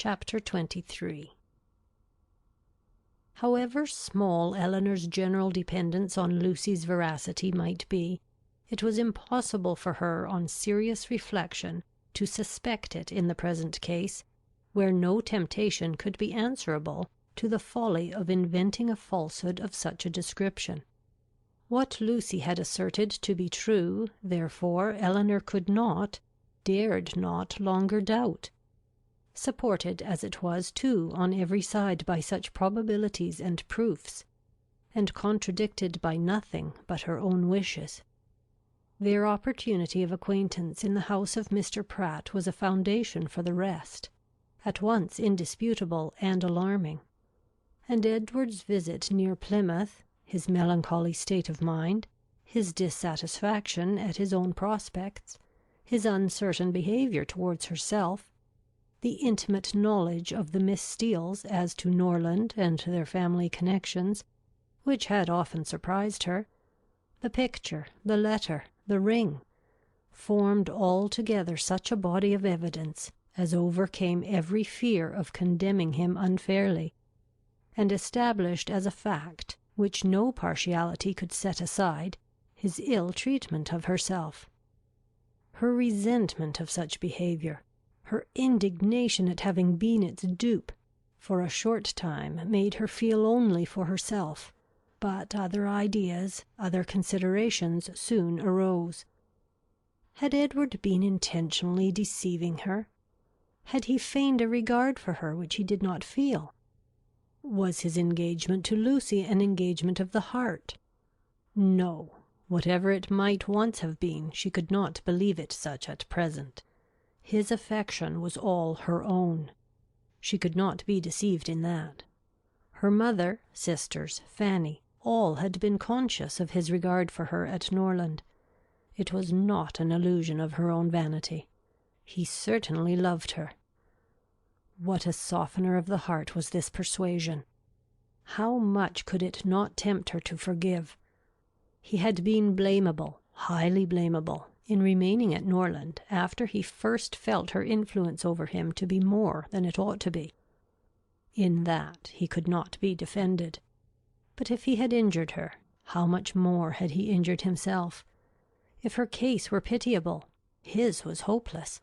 Chapter 23. However small Elinor's general dependence on Lucy's veracity might be, it was impossible for her on serious reflection to suspect it in the present case, where no temptation could be answerable to the folly of inventing a falsehood of such a description. What Lucy had asserted to be true, therefore, Elinor could not, dared not longer doubt. Supported as it was too on every side by such probabilities and proofs, and contradicted by nothing but her own wishes. Their opportunity of acquaintance in the house of Mr. Pratt was a foundation for the rest, at once indisputable and alarming; and Edward's visit near Plymouth, his melancholy state of mind, his dissatisfaction at his own prospects, his uncertain behaviour towards herself, the intimate knowledge of the Miss Steeles as to Norland and their family connections, which had often surprised her, the picture, the letter, the ring, formed altogether such a body of evidence as overcame every fear of condemning him unfairly, and established as a fact, which no partiality could set aside, his ill treatment of herself. Her resentment of such behaviour, her indignation at having been its dupe, for a short time made her feel only for herself, but other ideas, other considerations soon arose. Had Edward been intentionally deceiving her? Had he feigned a regard for her which he did not feel? Was his engagement to Lucy an engagement of the heart? No, whatever it might once have been, she could not believe it such at present. His affection was all her own. She could not be deceived in that. Her mother, sisters, Fanny, all had been conscious of his regard for her at Norland. It was not an illusion of her own vanity. He certainly loved her. What a softener of the heart was this persuasion! How much could it not tempt her to forgive? He had been blamable, highly blamable, in remaining at Norland after he first felt her influence over him to be more than it ought to be. In that he could not be defended. But if he had injured her, how much more had he injured himself? If her case were pitiable, his was hopeless.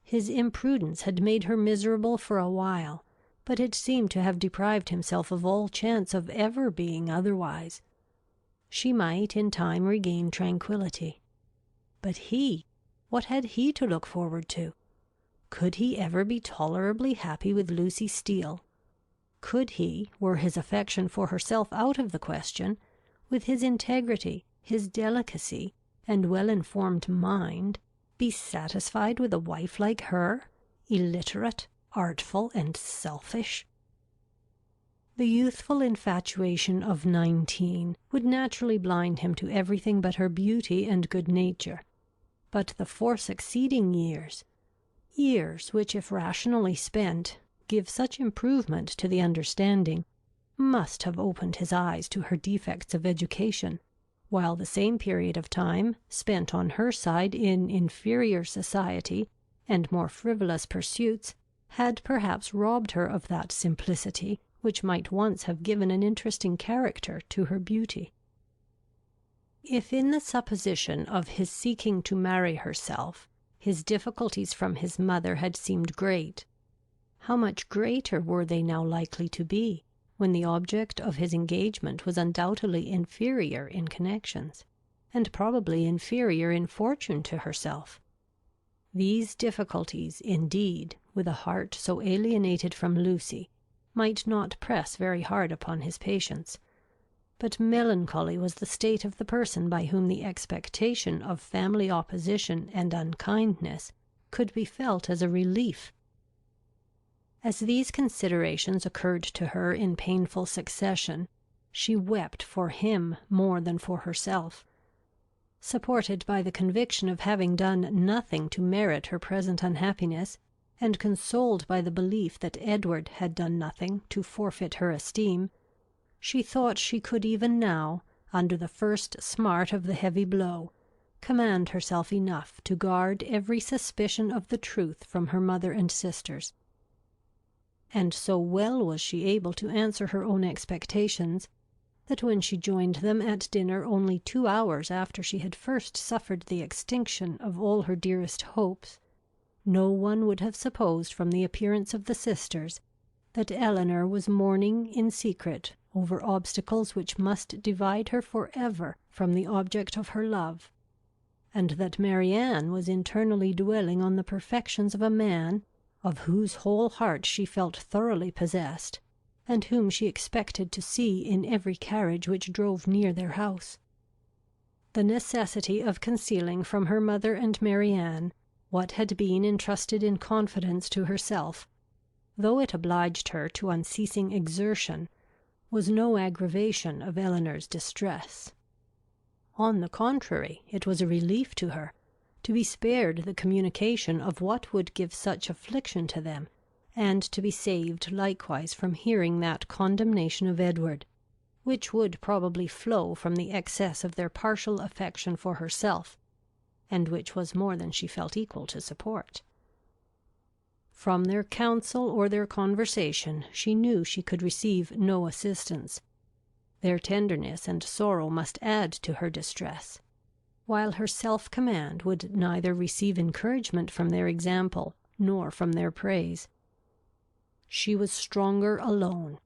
His imprudence had made her miserable for a while, but it seemed to have deprived himself of all chance of ever being otherwise. She might in time regain tranquillity. But he, what had he to look forward to? Could he ever be tolerably happy with Lucy Steele? Could he, were his affection for herself out of the question, with his integrity, his delicacy, and well-informed mind, be satisfied with a wife like her, illiterate, artful, and selfish? The youthful infatuation of 19 would naturally blind him to everything but her beauty and good nature. But the 4 succeeding years, years which, if rationally spent, give such improvement to the understanding, must have opened his eyes to her defects of education, while the same period of time, spent on her side in inferior society and more frivolous pursuits, had perhaps robbed her of that simplicity which might once have given an interesting character to her beauty. If in the supposition of his seeking to marry herself, his difficulties from his mother had seemed great, how much greater were they now likely to be, when the object of his engagement was undoubtedly inferior in connections, and probably inferior in fortune to herself. These difficulties, indeed, with a heart so alienated from Lucy, might not press very hard upon his patience, but melancholy was the state of the person by whom the expectation of family opposition and unkindness could be felt as a relief. As these considerations occurred to her in painful succession, she wept for him more than for herself. Supported by the conviction of having done nothing to merit her present unhappiness, and consoled by the belief that Edward had done nothing to forfeit her esteem, she thought she could even now, under the first smart of the heavy blow, command herself enough to guard every suspicion of the truth from her mother and sisters. and so well was she able to answer her own expectations, that when she joined them at dinner only 2 hours after she had first suffered the extinction of all her dearest hopes, no one would have supposed from the appearance of the sisters that Elinor was mourning in secret over obstacles which must divide her for ever from the object of her love, and that Marianne was internally dwelling on the perfections of a man of whose whole heart she felt thoroughly possessed, and whom she expected to see in every carriage which drove near their house. The necessity of concealing from her mother and Marianne what had been entrusted in confidence to herself, though it obliged her to unceasing exertion, was no aggravation of Elinor's distress. On the contrary, it was a relief to her, to be spared the communication of what would give such affliction to them, and to be saved likewise from hearing that condemnation of Edward, which would probably flow from the excess of their partial affection for herself, and which was more than she felt equal to support. From their counsel or their conversation she knew she could receive no assistance. Their tenderness and sorrow must add to her distress, while her self-command would neither receive encouragement from their example nor from their praise. She was stronger alone,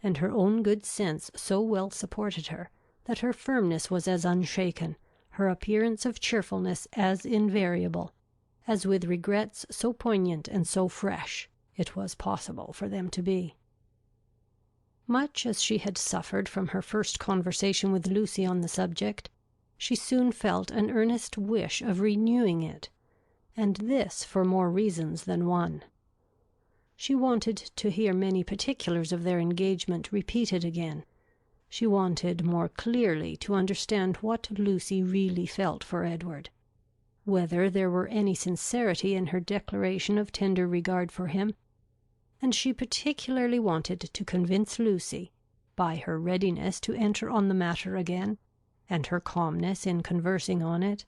and her own good sense so well supported her, that her firmness was as unshaken, her appearance of cheerfulness as invariable, as with regrets so poignant and so fresh it was possible for them to be. Much as she had suffered from her first conversation with Lucy on the subject, she soon felt an earnest wish of renewing it, and this for more reasons than one. She wanted to hear many particulars of their engagement repeated again. She wanted more clearly to understand what Lucy really felt for Edward, whether there were any sincerity in her declaration of tender regard for him, and she particularly wanted to convince Lucy, by her readiness to enter on the matter again, and her calmness in conversing on it,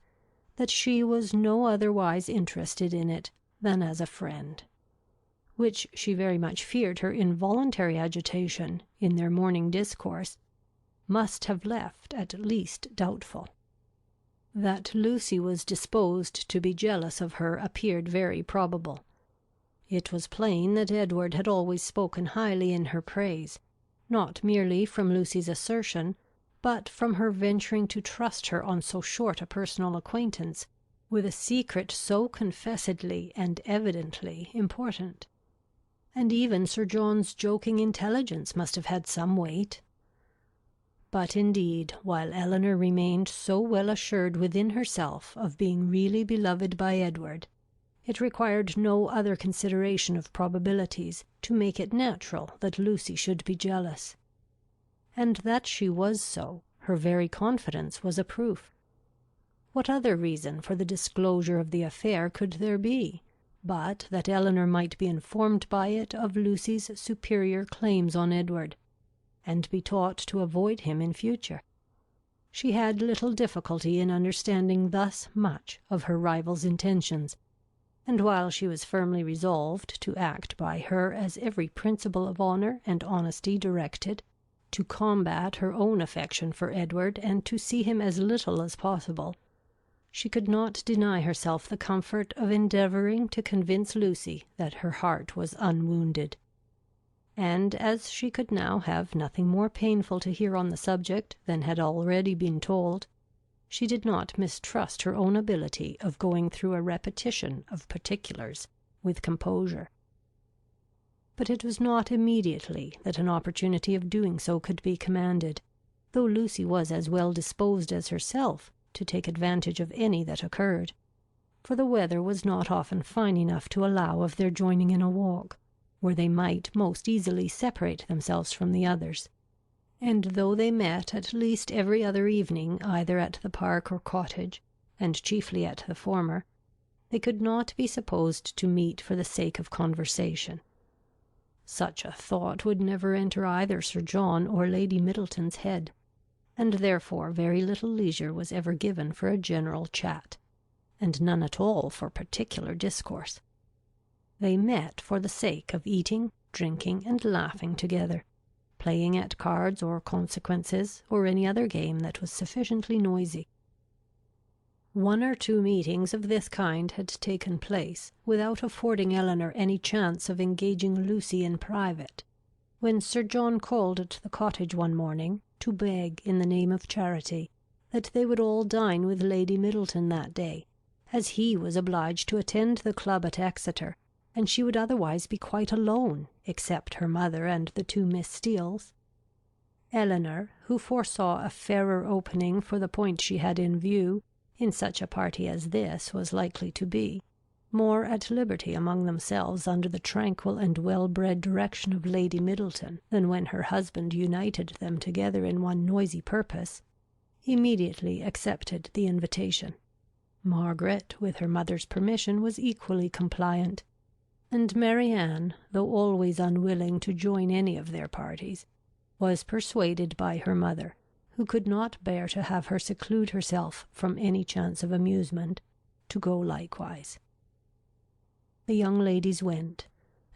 that she was no otherwise interested in it than as a friend, which she very much feared her involuntary agitation in their morning discourse must have left at least doubtful. That Lucy was disposed to be jealous of her appeared very probable. It was plain that Edward had always spoken highly in her praise, not merely from Lucy's assertion, but from her venturing to trust her on so short a personal acquaintance with a secret so confessedly and evidently important. And even Sir John's joking intelligence must have had some weight. But indeed, while Elinor remained so well assured within herself of being really beloved by Edward, it required no other consideration of probabilities to make it natural that Lucy should be jealous. And that she was so, her very confidence was a proof. What other reason for the disclosure of the affair could there be, but that Elinor might be informed by it of Lucy's superior claims on Edward, and be taught to avoid him in future? She had little difficulty in understanding thus much of her rival's intentions, and while she was firmly resolved to act by her as every principle of honour and honesty directed, to combat her own affection for Edward and to see him as little as possible, she could not deny herself the comfort of endeavouring to convince Lucy that her heart was unwounded. And as she could now have nothing more painful to hear on the subject than had already been told, she did not mistrust her own ability of going through a repetition of particulars with composure. But it was not immediately that an opportunity of doing so could be commanded, though Lucy was as well disposed as herself to take advantage of any that occurred, for the weather was not often fine enough to allow of their joining in a walk, where they might most easily separate themselves from the others. And though they met at least every other evening either at the park or cottage, and chiefly at the former, they could not be supposed to meet for the sake of conversation. Such a thought would never enter either Sir John or Lady Middleton's head, and therefore very little leisure was ever given for a general chat, and none at all for particular discourse. They met for the sake of eating, drinking and laughing together, playing at cards or consequences or any other game that was sufficiently noisy. One or two meetings of this kind had taken place without affording Elinor any chance of engaging Lucy in private, when Sir John called at the cottage one morning to beg in the name of charity that they would all dine with Lady Middleton that day, as he was obliged to attend the club at Exeter, and she would otherwise be quite alone, except her mother and the two Miss Steeles. Elinor, who foresaw a fairer opening for the point she had in view, in such a party as this was likely to be, more at liberty among themselves under the tranquil and well-bred direction of Lady Middleton than when her husband united them together in one noisy purpose, immediately accepted the invitation. Margaret, with her mother's permission, was equally compliant, and Marianne, though always unwilling to join any of their parties, was persuaded by her mother, who could not bear to have her seclude herself from any chance of amusement, to go likewise. The young ladies went,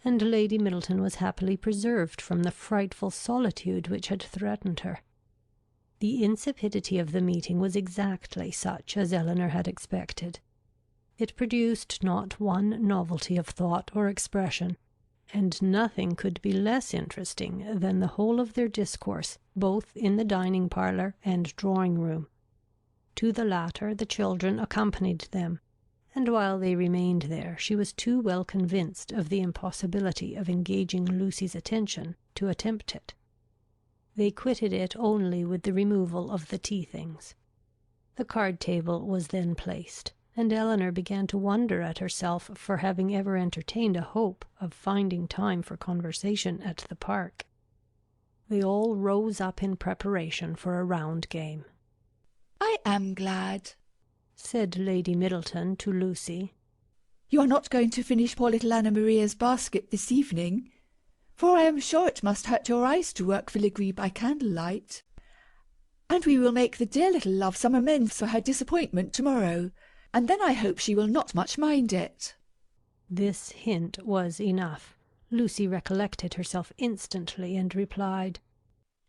and Lady Middleton was happily preserved from the frightful solitude which had threatened her. The insipidity of the meeting was exactly such as Elinor had expected. It produced not one novelty of thought or expression, and nothing could be less interesting than the whole of their discourse, both in the dining-parlour and drawing-room. To the latter the children accompanied them, and while they remained there she was too well convinced of the impossibility of engaging Lucy's attention to attempt it. They quitted it only with the removal of the tea-things. The card-table was then placed, and Elinor began to wonder at herself for having ever entertained a hope of finding time for conversation at the park. They all rose up in preparation for a round game. "I am glad," said Lady Middleton to Lucy, "you are not going to finish poor little Anna Maria's basket this evening, for I am sure it must hurt your eyes to work filigree by candlelight. And we will make the dear little love some amends for her disappointment to-morrow, and then I hope she will not much mind it." This hint was enough. Lucy recollected herself instantly, and replied,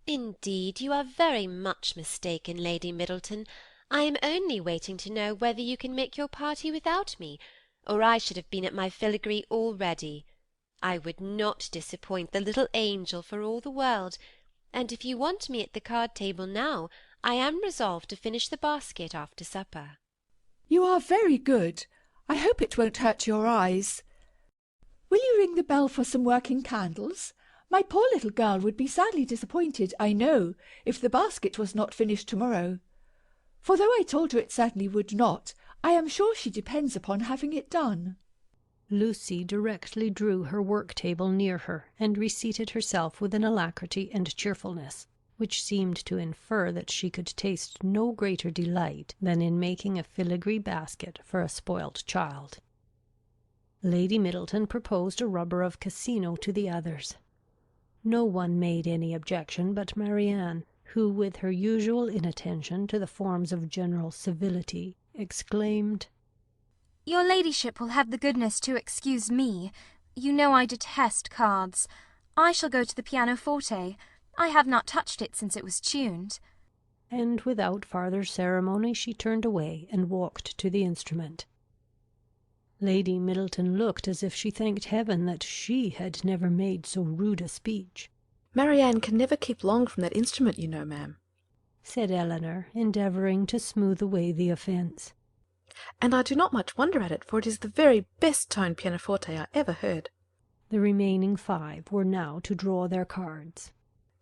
"Indeed, you are very much mistaken, Lady Middleton. I am only waiting to know whether you can make your party without me, or I should have been at my filigree already. I would not disappoint the little angel for all the world, and if you want me at the card-table now, I am resolved to finish the basket after supper." "You are very good. I hope it won't hurt your eyes. Will you ring the bell for some working candles? My poor little girl would be sadly disappointed, I know, if the basket was not finished to-morrow. For though I told her it certainly would not, I am sure she depends upon having it done." Lucy directly drew her work-table near her, and reseated herself with an alacrity and cheerfulness, which seemed to infer that she could taste no greater delight than in making a filigree basket for a spoilt child. Lady Middleton proposed a rubber of Casino to the others. No one made any objection but Marianne, who, with her usual inattention to the forms of general civility, exclaimed, "Your ladyship will have the goodness to excuse me. You know I detest cards. I shall go to the pianoforte. I have not touched it since it was tuned." And without farther ceremony she turned away and walked to the instrument. Lady Middleton looked as if she thanked heaven that she had never made so rude a speech. "Marianne can never keep long from that instrument, you know, ma'am," said Elinor, endeavouring to smooth away the offence. "and I do not much wonder at it, for it is the very best toned pianoforte I ever heard." The remaining 5 were now to draw their cards.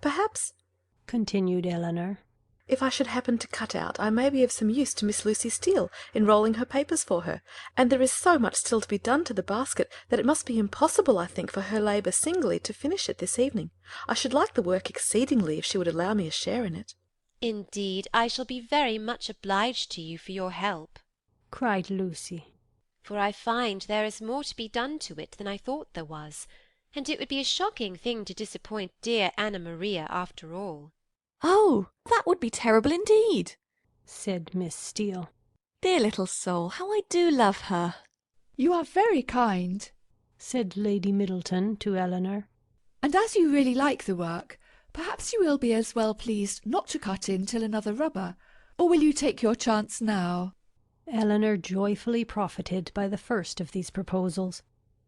"Perhaps," continued Elinor, "if I should happen to cut out, I may be of some use to Miss Lucy Steele in rolling her papers for her, and there is so much still to be done to the basket that it must be impossible, I think, for her labour singly to finish it this evening. I should like the work exceedingly if she would allow me a share in it." "Indeed, I shall be very much obliged to you for your help," cried Lucy, "for I find there is more to be done to it than I thought there was, and it would be a shocking thing to disappoint dear Anna Maria after all." "Oh, that would be terrible indeed," said Miss Steele. "Dear little soul, how I do love her." "You are very kind," said Lady Middleton to Elinor. And as you really like the work, perhaps you will be as well pleased not to cut in till another rubber, or will you take your chance now?" Elinor joyfully profited by the first of these proposals,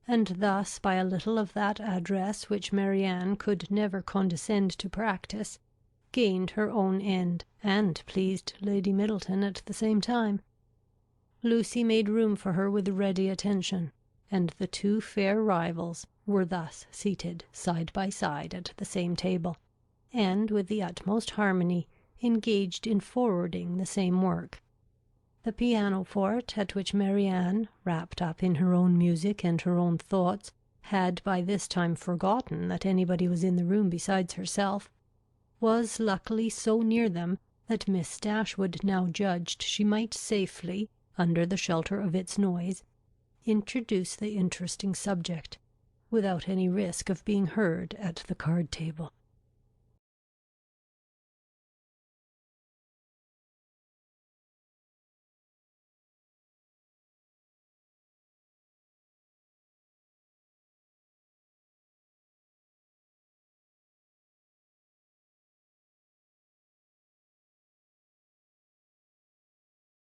and thus by a little of that address which Marianne could never condescend to practise, gained her own end, and pleased Lady Middleton at the same time. Lucy made room for her with ready attention, and the two fair rivals were thus seated side by side at the same table, and with the utmost harmony engaged in forwarding the same work. The pianoforte, at which Marianne, wrapped up in her own music and her own thoughts, had by this time forgotten that anybody was in the room besides herself, was luckily so near them that Miss Dashwood now judged she might safely, under the shelter of its noise, introduce the interesting subject, without any risk of being heard at the card table.